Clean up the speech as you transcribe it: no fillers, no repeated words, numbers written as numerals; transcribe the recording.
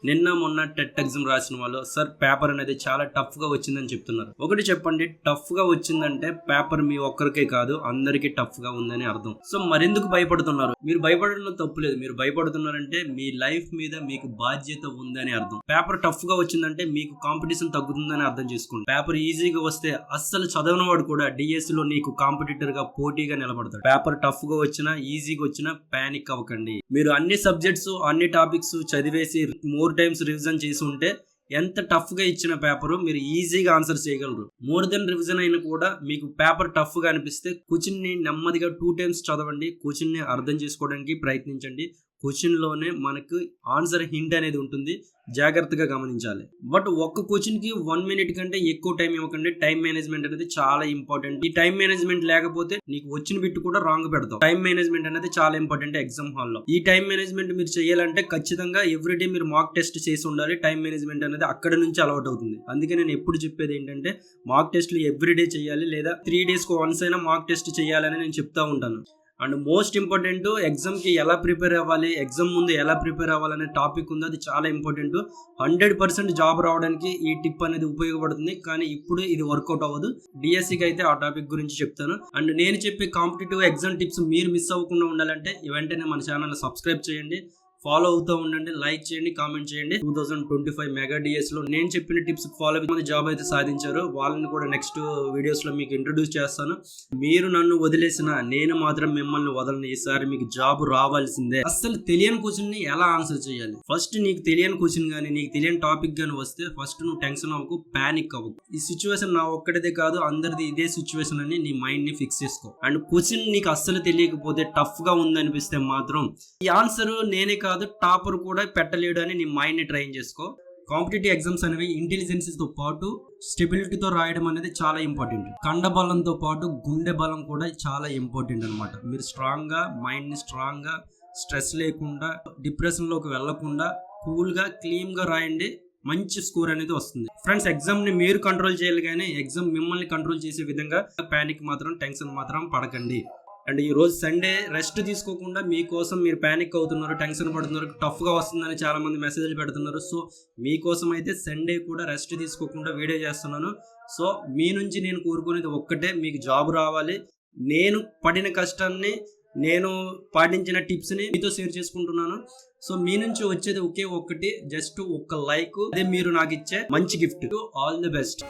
నిన్న మొన్న TET exam రాసిన వాళ్ళు సార్ పేపర్ అనేది చాలా టఫ్ గా వచ్చిందని చెప్తున్నారు. ఒకటి చెప్పండి, టఫ్ గా వచ్చిందంటే పేపర్ మీ ఒక్కరికే కాదు అందరికీ టఫ్ గా ఉందని అర్థం. సో మరెందుకు భయపడుతున్నారు? మీరు భయపడడం తప్పులేదు. మీరు భయపడుతున్నారంటే మీ లైఫ్ మీద మీకు బాధ్యత ఉందని అర్థం. పేపర్ టఫ్ గా వచ్చిందంటే మీకు కాంపిటీషన్ తగ్గుతుందని అర్థం చేసుకోండి. పేపర్ ఈజీగా వస్తే అస్సలు చదవని వాడు కూడా డిఎస్సి లో నీకు కాంపిటీటర్ గా పోటీగా నిలబడతాడు. పేపర్ టఫ్ గా వచ్చినా ఈజీగా వచ్చినా పానిక్ అవ్వకండి. మీరు అన్ని సబ్జెక్ట్స్ అన్ని టాపిక్స్ చదివేసి మోర్ టైమ్స్ రివిజన్ చేసి ఉంటే ఎంత టఫ్ గా ఇచ్చిన పేపర్ మీరు ఈజీగా ఆన్సర్ చేయగలరు. మోర్ దెన్ రివిజన్ అయినా కూడా మీకు పేపర్ టఫ్ గా అనిపిస్తే క్వశ్చన్ ని నెమ్మదిగా 2 times చదవండి. క్వశ్చన్ ని అర్థం చేసుకోవడానికి ప్రయత్నించండి. క్వశ్చన్ లోనే మనకు ఆన్సర్ హింట్ అనేది ఉంటుంది, జాగ్రత్తగా గమనించాలి. బట్ ఒక్క క్వశ్చన్ కి 1 minute కంటే ఎక్కువ టైం ఇవ్వకండి. టైం మేనేజ్మెంట్ అనేది చాలా ఇంపార్టెంట్. ఈ టైం మేనేజ్మెంట్ లేకపోతే నీకు వచ్చిన బిట్ కూడా రాంగ్ పెడతావు. టైం మేనేజ్మెంట్ అనేది చాలా ఇంపార్టెంట్ ఎగ్జామ్ హాల్లో. ఈ టైం మేనేజ్మెంట్ మీరు చేయాలంటే ఖచ్చితంగా ఎవ్రీడే మీరు మాక్ టెస్ట్ చేసి ఉండాలి. టైం మేనేజ్మెంట్ అనేది అక్కడ నుంచి అలవాటు అవుతుంది. అందుకే నేను ఎప్పుడు చెప్పేది ఏంటంటే మాక్ టెస్ట్లు ఎవ్రీడే చేయాలి, లేదా 3 days వన్స్ అయినా మాక్ టెస్ట్ చేయాలని నేను చెప్తా ఉంటాను. అండ్ మోస్ట్ ఇంపార్టెంట్, ఎగ్జామ్ కి ఎలా ప్రిపేర్ అవ్వాలి, ఎగ్జామ్ ముందు ఎలా ప్రిపేర్ అవ్వాలనే టాపిక్ ఉంది. అది చాలా ఇంపార్టెంట్. 100% జాబ్ రావడానికి ఈ టిప్ అనేది ఉపయోగపడుతుంది. కానీ ఇప్పుడు ఇది వర్కౌట్ అవ్వదు. డిఎస్సికి అయితే ఆ టాపిక్ గురించి చెప్తాను. అండ్ నేను చెప్పే కాంపిటేటివ్ ఎగ్జామ్ టిప్స్ మీరు మిస్ అవ్వకుండా ఉండాలంటే వెంటనే మన ఛానల్ సబ్స్క్రైబ్ చేయండి, ఫాలో అవుతూ ఉండండి, లైక్ చేయండి, కామెంట్ చేయండి. 2025 మెగా డిఎస్ లో నేను చెప్పిన టిప్స్ ఫాలో అయ్యి జాబ్ అయితే సాధించారు. వాళ్ళని కూడా నెక్స్ట్ వీడియోస్ లో మీకు ఇంట్రొడ్యూస్ చేస్తాను. మీరు నన్ను వదిలేసిన నేను మాత్రం మిమ్మల్ని వదలను. ఈసారి మీకు జాబ్ రావాల్సిందే. అసలు తెలియని క్వశ్చన్ ని ఎలా ఆన్సర్ చేయాలి? ఫస్ట్ నీకు తెలియని క్వశ్చన్ గానీ నీకు తెలియని టాపిక్ గానీ వస్తే ఫస్ట్ నువ్వు టెన్షన్ అవ్వకు, పానిక్ అవ్వకు. ఈ సిచ్యువేషన్ నా ఒక్కడిదే కాదు, అందరిది ఇదే సిచ్యువేషన్ అని నీ మైండ్ ని ఫిక్స్ చేసుకో. అండ్ క్వశ్చన్ నీకు అస్సలు తెలియకపోతే టఫ్ గా ఉందనిపిస్తే మాత్రం ఈ ఆన్సర్ నేనే కాదు టాపర్ కూడా పెట్టలేడు అని నీ మైండ్ ని ట్రైన్ చేసుకో. కాంపిటేటివ్ ఎగ్జామ్స్ అనేవి ఇంటెలిజెన్స్ తో పాటు స్టెబిలిటీతో రాయడం అనేది చాలా ఇంపార్టెంట్. కండ బలంతో పాటు గుండె బలం కూడా చాలా ఇంపార్టెంట్ అనమాట. మీరు స్ట్రాంగ్ గా మైండ్ ని స్ట్రాంగ్ గా స్ట్రెస్ లేకుండా డిప్రెషన్ లోకి వెళ్లకుండా కూల్ గా క్లీన్ గా రాయండి. మంచి స్కోర్ అనేది వస్తుంది. ఫ్రెండ్స్, ఎగ్జామ్ ని మీరు కంట్రోల్ చేయాలి కానీ ఎగ్జామ్ మిమ్మల్ని కంట్రోల్ చేసే విధంగా పానిక్ మాత్రం టెన్షన్ మాత్రం పడకండి. అండ్ ఈ రోజు సండే రెస్ట్ తీసుకోకుండా మీకోసం మీరు పానిక్ అవుతున్నారు, టెన్షన్ పడుతున్నారు, టఫ్ గా వస్తుందని చాలా మంది మెసేజ్లు పెడుతున్నారు. సో మీకోసం అయితే సండే కూడా రెస్ట్ తీసుకోకుండా వీడియో చేస్తున్నాను. సో మీ నుంచి నేను కోరుకునేది ఒక్కటే, మీకు జాబ్ రావాలి. నేను పడిన కష్టాన్ని, నేను పాటించిన టిప్స్ ని మీతో షేర్ చేసుకుంటున్నాను. సో మీ నుంచి వచ్చేది ఒకే ఒక్కటి, జస్ట్ ఒక్క లైక్. అదే మీరు నాకు ఇచ్చే మంచి గిఫ్ట్. All the best.